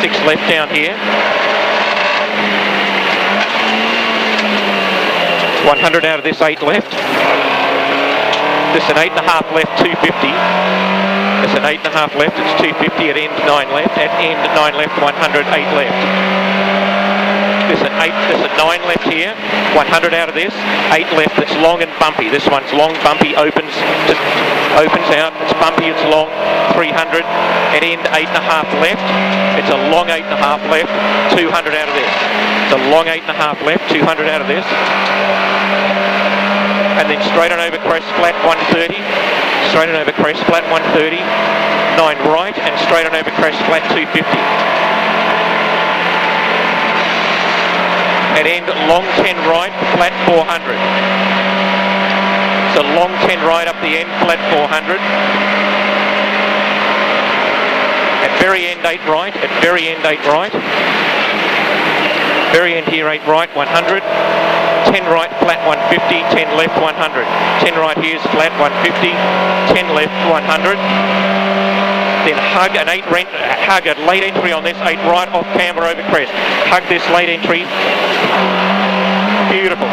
6 left down here. 100 out of this, 8 left. This is an 8.5 left, 250. There's an 8.5 left, it's 250 at end 9 left. At end 9 left, 100, 8 left. There's an 9 left here, 100 out of this, 8 left, it's long and bumpy. This one's long, bumpy, opens out, it's bumpy, it's long, 300, at end 8.5 left, it's a long 8.5 left, 200 out of this. It's a long 8.5 left, 200 out of this. And then straight on over crest flat, 130, straight on over crest flat, 130, 9 right, and straight on over crest flat, 250. At end, long 10 right, flat 400. So long 10 right up the end, flat 400. At very end, 8 right, at very end, 8 right. Very end here, 8 right, 100. 10 right, flat 150, 10 left, 100. 10 right here is flat, 150. 10 left, 100. Then hug a late entry on this, 8 right off camber over crest. Hug this late entry. Beautiful.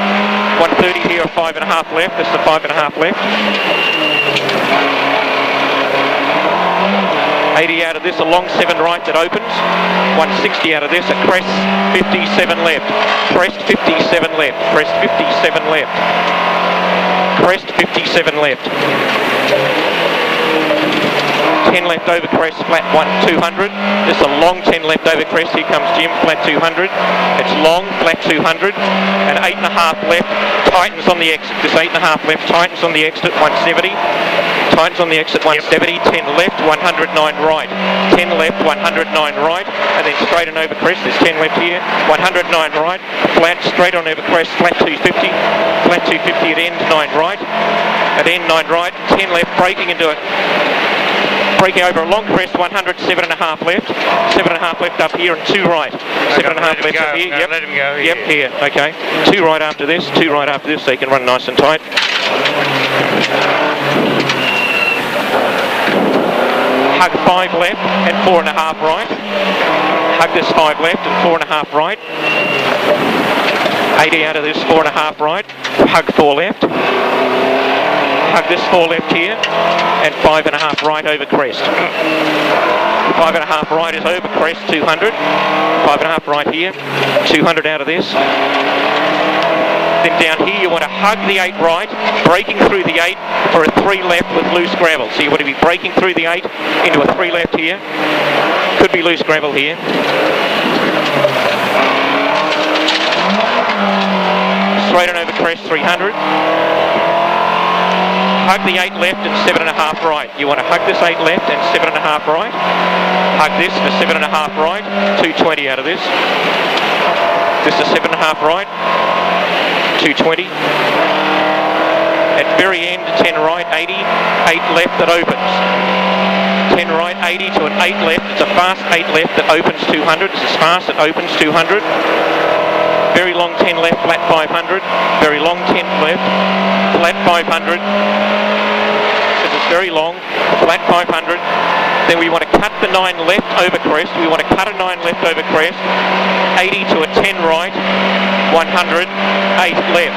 130 here, a 5.5 left. This is a 5.5 left. 80 out of this, a long 7 right that opens. 160 out of this, a crest 57 left. Crest 57 left. Crest 57 left. Crest 57 left. 10 left over crest, flat 200. This is a long 10 left over crest. Here comes Jim, flat 200. It's long, flat 200. And 8.5 left, tightens on the exit. This 8.5 left tightens on the exit, 170. Tightens on the exit, 170. 10 left, 109 right. 10 left, 109 right. And then straight on over crest. There's 10 left here, 109 right. Flat, straight on over crest, flat 250. Flat 250 at end, 9 right. At end, 9 right. 10 left, braking into it. Braking over a long crest, 100, 7.5 left. 7.5 left up here and 2 right. 7.5 left up here. No, yep. let him go. Yep, here. Okay. 2 right after this. 2 right after this, so you can run nice and tight. Hug 5 left and 4.5 right. Hug this 5 left and 4.5 right. 80 out of this, 4.5 right. Hug 4 left. Hug this 4 left here, and 5.5 right over crest. 5.5 right is over crest, 200. 5.5 right here, 200 out of this. Then down here you want to hug the 8 right, braking through the 8 for a 3 left with loose gravel. So you want to be braking through the 8 into a 3 left here. Could be loose gravel here. Straight on over crest, 300. Hug the 8 left and 7.5 right. You want to hug this 8 left and 7.5 right. Hug this for 7.5 right. 220 out of this. This is 7.5 right. 220. At very end, 10 right, 80. 8 left that opens. 10 right, 80 to an 8 left. It's a fast 8 left that opens 200. This is fast, it opens 200. Very long 10 left, flat 500. Very long 10 left, flat 500. This is very long, flat 500. Then we want to cut the 9 left over crest. We want to cut a 9 left over crest. 80 to a 10 right, 100, 8 left.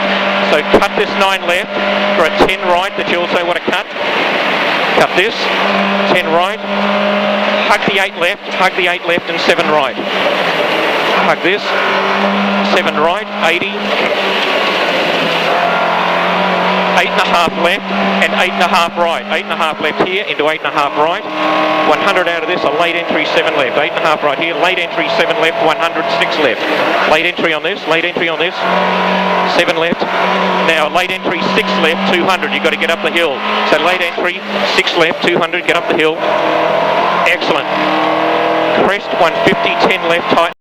So cut this 9 left for a 10 right that you also want to cut. Cut this, 10 right. Hug the 8 left, hug the 8 left and 7 right. Hug this, 7 right, 80, 8.5 left and 8.5 right. 8.5 left here into 8.5 right. 100 out of this, a late entry, 7 left. 8.5 right here, late entry, 7 left, 100, 6 left. Late entry on this, late entry on this, 7 left. Now late entry, 6 left, 200. You've got to get up the hill. So late entry, 6 left, 200, get up the hill. Excellent. Crest, 150, 10 left, tight.